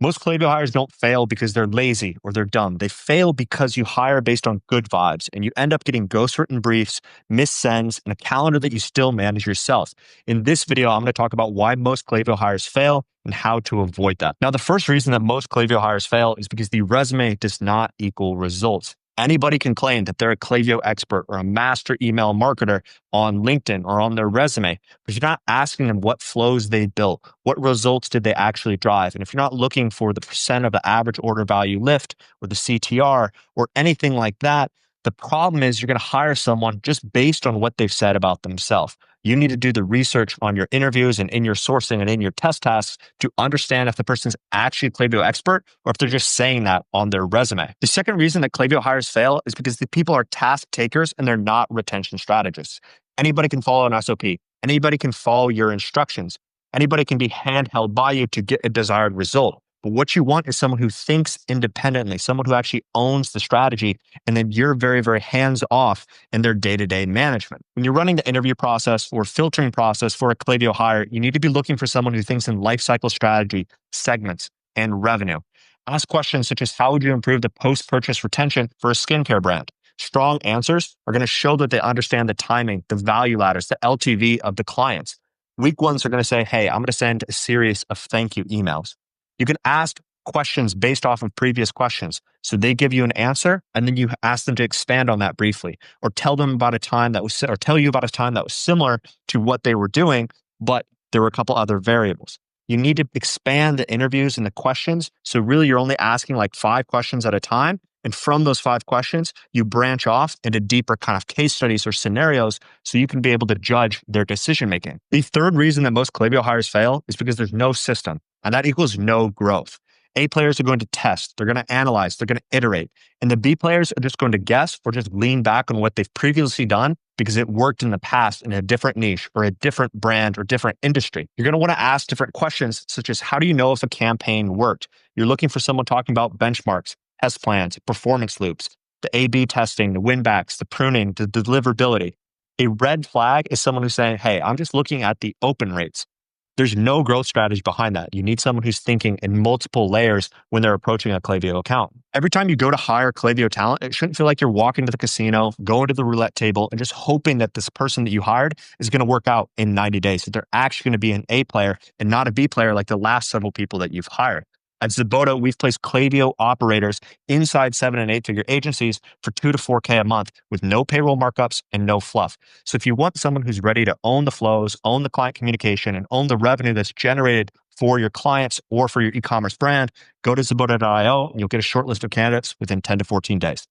Most Klaviyo hires don't fail because they're lazy or they're dumb. They fail because you hire based on good vibes and you end up getting ghostwritten briefs, missed sends, and a calendar that you still manage yourself. In this video, I'm going to talk about why most Klaviyo hires fail and how to avoid that. Now, the first reason that most Klaviyo hires fail is because the resume does not equal results. Anybody can claim that they're a Klaviyo expert or a master email marketer on LinkedIn or on their resume, but you're not asking them what flows they built, what results did they actually drive. And if you're not looking for the percent of the average order value lift or the CTR or anything like that, the problem is you're going to hire someone just based on what they've said about themselves. You need to do the research on your interviews and in your sourcing and in your test tasks to understand if the person's actually a Klaviyo expert or if they're just saying that on their resume. The second reason that Klaviyo hires fail is because the people are task takers and they're not retention strategists. Anybody can follow an SOP. Anybody can follow your instructions. Anybody can be handheld by you to get a desired result. But what you want is someone who thinks independently, someone who actually owns the strategy, and then you're very, very hands-off in their day-to-day management. When you're running the interview process or filtering process for a Klaviyo hire, you need to be looking for someone who thinks in lifecycle strategy, segments, and revenue. Ask questions such as, how would you improve the post-purchase retention for a skincare brand? Strong answers are going to show that they understand the timing, the value ladders, the LTV of the clients. Weak ones are going to say, hey, I'm going to send a series of thank you emails. You can ask questions based off of previous questions. So they give you an answer and then you ask them to expand on that briefly or tell them about a time that was, or tell you about a time that was similar to what they were doing, but there were a couple other variables. You need to expand the interviews and the questions. So really you're only asking like 5 questions at a time. And from those 5 questions, you branch off into deeper kind of case studies or scenarios so you can be able to judge their decision making. The third reason that most Klaviyo hires fail is because there's no system, and that equals no growth. A players are going to test, they're going to analyze, they're going to iterate. And the B players are just going to guess or just lean back on what they've previously done because it worked in the past in a different niche or a different brand or different industry. You're going to want to ask different questions such as, how do you know if a campaign worked? You're looking for someone talking about benchmarks, test plans, performance loops, the A/B testing, the win-backs, the pruning, the deliverability. A red flag is someone who's saying, hey, I'm just looking at the open rates. There's no growth strategy behind that. You need someone who's thinking in multiple layers when they're approaching a Klaviyo account. Every time you go to hire Klaviyo talent, it shouldn't feel like you're walking to the casino, going to the roulette table, and just hoping that this person that you hired is going to work out in 90 days, that they're actually going to be an A player and not a B player like the last several people that you've hired. At Zabota, we've placed Klaviyo operators inside 7- and 8-figure agencies for $2 to $4K a month with no payroll markups and no fluff. So if you want someone who's ready to own the flows, own the client communication, and own the revenue that's generated for your clients or for your e-commerce brand, go to Zabota.io and you'll get a short list of candidates within 10 to 14 days.